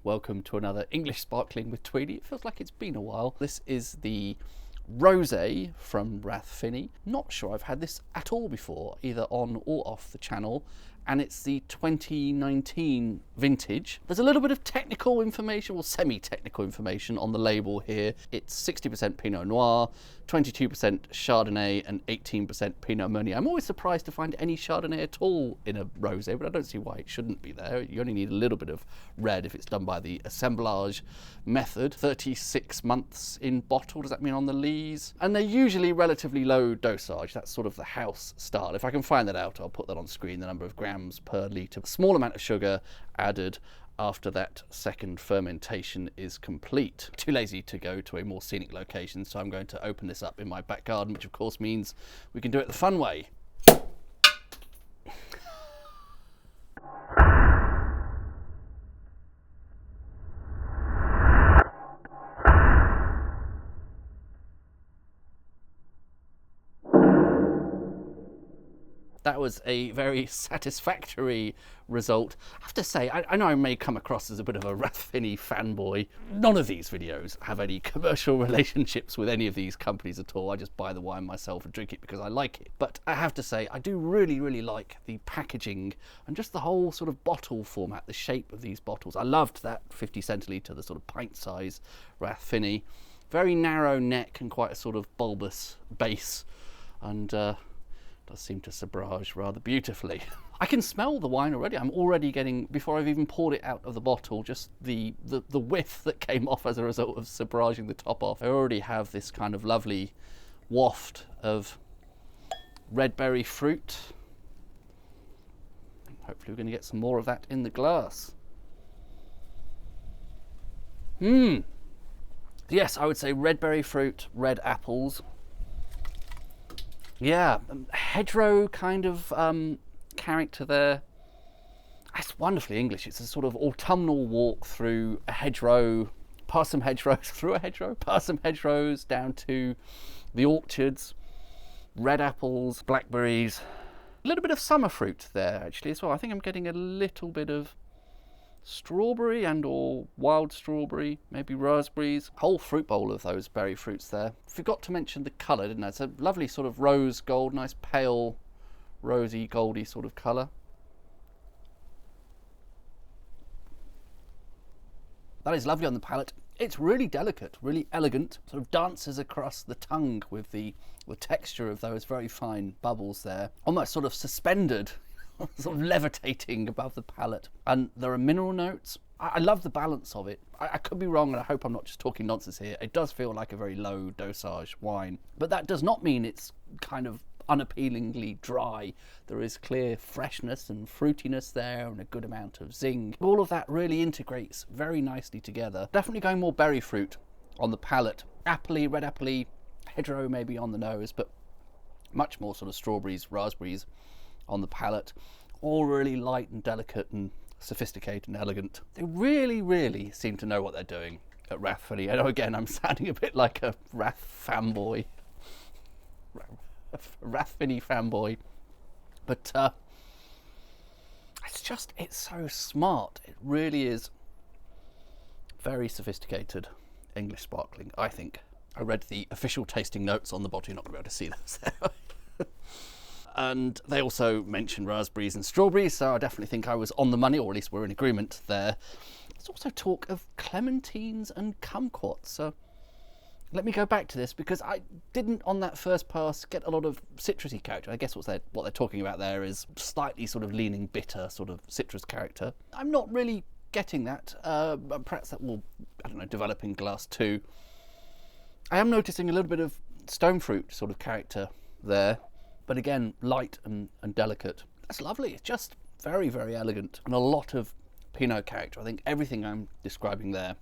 welcome to another English Sparkling with Tweedy. It feels like it's been a while. This is the rosé from Rathfinny. Not sure I've had this at all before, either on or off the channel, and it's the 2019 vintage. There's a little bit of technical information, well, semi-technical information on the label here. It's 60% Pinot Noir, 22% Chardonnay and 18% Pinot Meunier. I'm always surprised to find any Chardonnay at all in a rosé, but I don't see why it shouldn't be there. You only need a little bit of red if it's done by the assemblage method. 36 months in bottle, does that mean on the lees? And they're usually relatively low dosage. That's sort of the house style. If I can find that out, I'll put that on screen, the number of grams per litre. A small amount of sugar added after that second fermentation is complete. Too lazy to go to a more scenic location, so I'm going to open this up in my back garden, which of course means we can do it the fun way. That was a very satisfactory result. I have to say, I know I may come across as a bit of a Rathfinny fanboy. None of these videos have any commercial relationships with any of these companies at all. I just buy the wine myself and drink it because I like it. But I have to say, I do really like the packaging and just the whole sort of bottle format, the shape of these bottles. I loved that 50 centilitre, the sort of pint size Rathfinny. Very narrow neck and quite a sort of bulbous base. And does seem to sabrage rather beautifully. I can smell the wine already. I'm already getting, before I've even poured it out of the bottle, just the whiff that came off as a result of sabraging the top off. I already have this kind of lovely waft of red berry fruit. Hopefully we're going to get some more of that in the glass. Yes, I would say red berry fruit, red apples. Yeah, hedgerow kind of character there. That's wonderfully English. It's a sort of autumnal walk through a hedgerow, past some hedgerows, through a hedgerow, past some hedgerows, down to the orchards, red apples, blackberries. A little bit of summer fruit there actually as well. I think I'm getting a little bit of strawberry and or wild strawberry, maybe raspberries. Whole fruit bowl of those berry fruits there. Forgot to mention the colour, didn't I? It's a lovely sort of rose gold, nice pale rosy goldy sort of colour. That is lovely on the palate. It's really delicate, really elegant, sort of dances across the tongue with the texture of those very fine bubbles there, almost sort of suspended, sort of levitating above the palate. And there are mineral notes. I love the balance of it. I could be wrong, and I hope I'm not just talking nonsense here. It does feel like a very low dosage wine, but that does not mean it's kind of unappealingly dry. There is clear freshness and fruitiness there and a good amount of zing. All of that really integrates very nicely together. Definitely going more berry fruit on the palate. Appley, red appley, hedgerow maybe on the nose, but much more sort of strawberries, raspberries on the palate. All really light and delicate and sophisticated and elegant. They really seem to know what they're doing at Rathfinny. I know, again, I'm sounding a bit like a Rathfinny fanboy, but it's so smart. It really is very sophisticated English sparkling, I think. I read the official tasting notes on the bottle. You're not going to be able to see those there. And they also mention raspberries and strawberries, so I definitely think I was on the money, or at least we're in agreement there. There's also talk of clementines and kumquats, so let me go back to this because I didn't on that first pass get a lot of citrusy character. I guess what they're talking about there is slightly sort of leaning bitter sort of citrus character. I'm not really getting that. Perhaps that will, I don't know, develop in glass 2. I am noticing a little bit of stone fruit sort of character there. But again, light and delicate. That's lovely. It's just very elegant. And a lot of Pinot character. I think everything I'm describing there,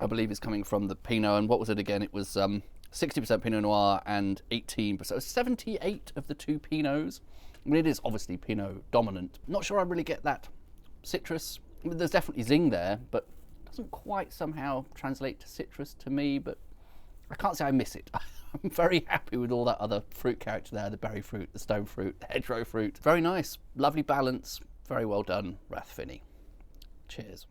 I believe, is coming from the Pinot. And what was it again? It was 60% Pinot Noir and 18%. So 78 of the two Pinots. I mean, it is obviously Pinot dominant. Not sure I really get that citrus. I mean, there's definitely zing there, but it doesn't quite somehow translate to citrus to me. But I can't say I miss it. I'm very happy with all that other fruit character there, the berry fruit, the stone fruit, the hedgerow fruit. Very nice, lovely balance, very well done, Rathfinny. Cheers.